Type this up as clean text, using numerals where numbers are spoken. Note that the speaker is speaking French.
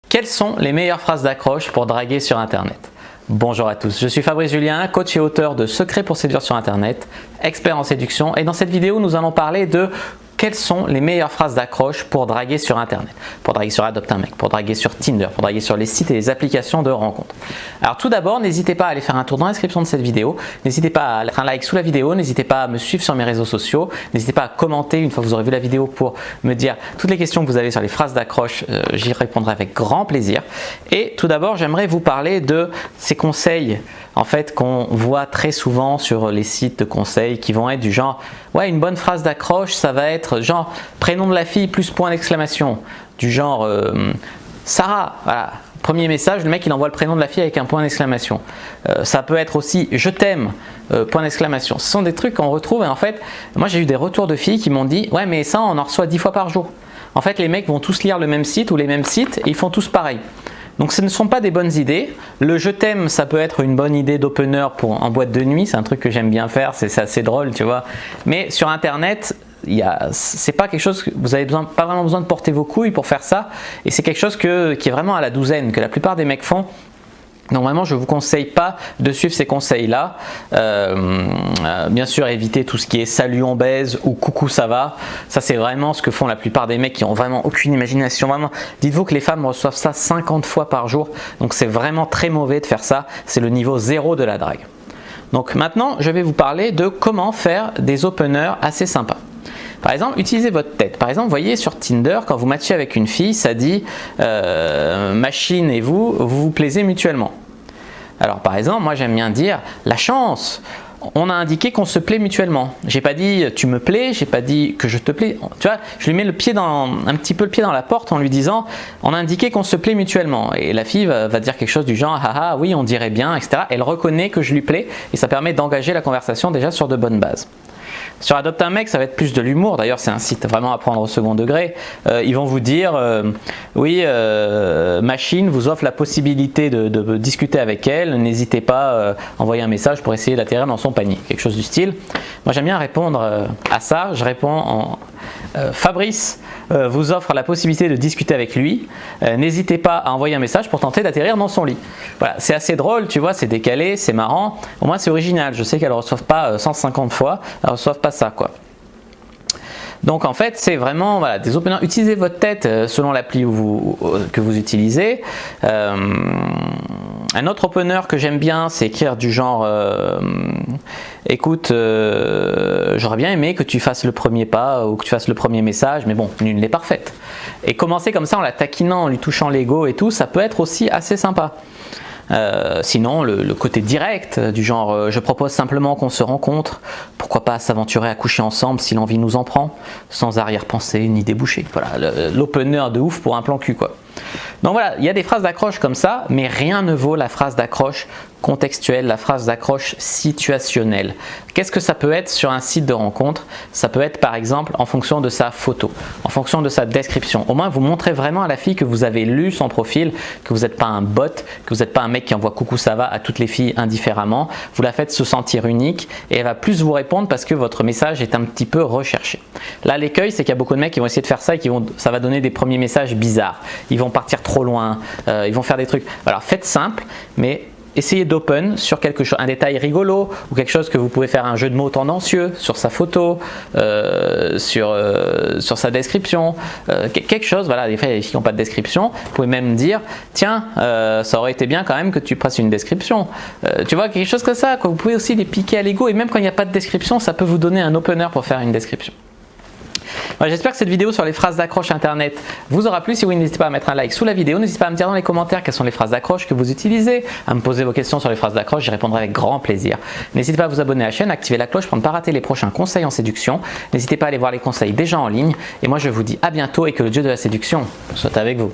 Quelles sont les meilleures phrases d'accroche pour draguer sur Internet? Bonjour à tous, je suis Fabrice Julien, coach et auteur de Secrets pour séduire sur Internet, expert en séduction, et dans cette vidéo nous allons parler de quelles sont les meilleures phrases d'accroche pour draguer sur Internet, pour draguer sur Adopte un mec, pour draguer sur Tinder, pour draguer sur les sites et les applications de rencontres. Alors tout d'abord, n'hésitez pas à aller faire un tour dans la description de cette vidéo, n'hésitez pas à mettre un like sous la vidéo, n'hésitez pas à me suivre sur mes réseaux sociaux, n'hésitez pas à commenter une fois que vous aurez vu la vidéo pour me dire toutes les questions que vous avez sur les phrases d'accroche, j'y répondrai avec grand plaisir. Et tout d'abord, j'aimerais vous parler de ces conseils en fait qu'on voit très souvent sur les sites de conseils qui vont être du genre ouais, une bonne phrase d'accroche ça va être genre prénom de la fille plus point d'exclamation, du genre Sarah, voilà, premier message, le mec il envoie le prénom de la fille avec un point d'exclamation. Ça peut être aussi je t'aime, point d'exclamation. Ce sont des trucs qu'on retrouve et en fait moi j'ai eu des retours de filles qui m'ont dit ouais mais ça on en reçoit 10 fois par jour. En fait les mecs vont tous lire le même site ou les mêmes sites et ils font tous pareil. Donc ce ne sont pas des bonnes idées. Le je t'aime, ça peut être une bonne idée d'opener en boîte de nuit, c'est un truc que j'aime bien faire, c'est assez drôle, tu vois. Mais sur Internet, c'est pas quelque chose que vous avez pas vraiment besoin de porter vos couilles pour faire ça. Et c'est quelque chose qui est vraiment à la douzaine, que la plupart des mecs font. Donc vraiment je ne vous conseille pas de suivre ces conseils là, bien sûr évitez tout ce qui est salut on baise ou coucou ça va, ça c'est vraiment ce que font la plupart des mecs qui ont vraiment aucune imagination, vraiment. Dites-vous que les femmes reçoivent ça 50 fois par jour, donc c'est vraiment très mauvais de faire ça, c'est le niveau 0 de la drague. Donc maintenant je vais vous parler de comment faire des openers assez sympas. Par exemple, utilisez votre tête. Par exemple, vous voyez sur Tinder, quand vous matchez avec une fille, ça dit machine et vous vous plaisez mutuellement. Alors par exemple, moi j'aime bien dire la chance. On a indiqué qu'on se plaît mutuellement. J'ai pas dit tu me plais, j'ai pas dit que je te plais. Tu vois, je lui mets un petit peu le pied dans la porte en lui disant on a indiqué qu'on se plaît mutuellement. Et la fille va dire quelque chose du genre ah oui on dirait bien, etc. Elle reconnaît que je lui plais et ça permet d'engager la conversation déjà sur de bonnes bases. Sur Adopte un mec, ça va être plus de l'humour. D'ailleurs, c'est un site vraiment à prendre au second degré. Ils vont vous dire oui, machine vous offre la possibilité de discuter avec elle. N'hésitez pas à envoyer un message pour essayer d'atterrir dans son panier. Quelque chose du style. Moi, j'aime bien répondre à ça. Je réponds en Fabrice vous offre la possibilité de discuter avec lui. N'hésitez pas à envoyer un message pour tenter d'atterrir dans son lit. Voilà, c'est assez drôle, tu vois, c'est décalé, c'est marrant. Au moins, c'est original. Je sais qu'elles ne reçoivent pas 150 fois. Elles ne reçoivent pas ça, quoi. Donc en fait c'est vraiment voilà, des openers. Utilisez votre tête selon l'appli que vous utilisez. Un autre opener que j'aime bien c'est écrire du genre écoute j'aurais bien aimé que tu fasses le premier pas ou que tu fasses le premier message mais bon nul n'est parfaite. Et commencer comme ça en la taquinant, en lui touchant l'ego et tout, ça peut être aussi assez sympa. Sinon le côté direct du genre je propose simplement qu'on se rencontre, pourquoi pas s'aventurer à coucher ensemble si l'envie nous en prend, sans arrière-pensée ni débouché. Voilà, l'opener de ouf pour un plan cul quoi. Donc voilà, il y a des phrases d'accroche comme ça, mais rien ne vaut la phrase d'accroche contextuelle, la phrase d'accroche situationnelle. Qu'est-ce que ça peut être sur un site de rencontre? Ça peut être par exemple en fonction de sa photo, en fonction de sa description. Au moins vous montrez vraiment à la fille que vous avez lu son profil, que vous n'êtes pas un bot, que vous n'êtes pas un mec qui envoie coucou ça va à toutes les filles indifféremment. Vous la faites se sentir unique et elle va plus vous répondre parce que votre message est un petit peu recherché. Là l'écueil c'est qu'il y a beaucoup de mecs qui vont essayer de faire ça et ça va donner des premiers messages bizarres. Ils vont partir trop loin, ils vont faire des trucs. Alors faites simple, mais essayez d'open sur quelque chose, un détail rigolo ou quelque chose que vous pouvez faire un jeu de mots tendancieux sur sa photo, sur sa description, quelque chose. Voilà, des fois les filles n'ont pas de description. Vous pouvez même dire tiens, ça aurait été bien quand même que tu presses une description. Tu vois, quelque chose comme ça, quoi. Vous pouvez aussi les piquer à l'ego et même quand il n'y a pas de description, ça peut vous donner un opener pour faire une description. Voilà, j'espère que cette vidéo sur les phrases d'accroche internet vous aura plu. Si oui, n'hésitez pas à mettre un like sous la vidéo. N'hésitez pas à me dire dans les commentaires quelles sont les phrases d'accroche que vous utilisez, à me poser vos questions sur les phrases d'accroche, j'y répondrai avec grand plaisir. N'hésitez pas à vous abonner à la chaîne, activer la cloche pour ne pas rater les prochains conseils en séduction. N'hésitez pas à aller voir les conseils déjà en ligne. Et moi je vous dis à bientôt et que le dieu de la séduction soit avec vous.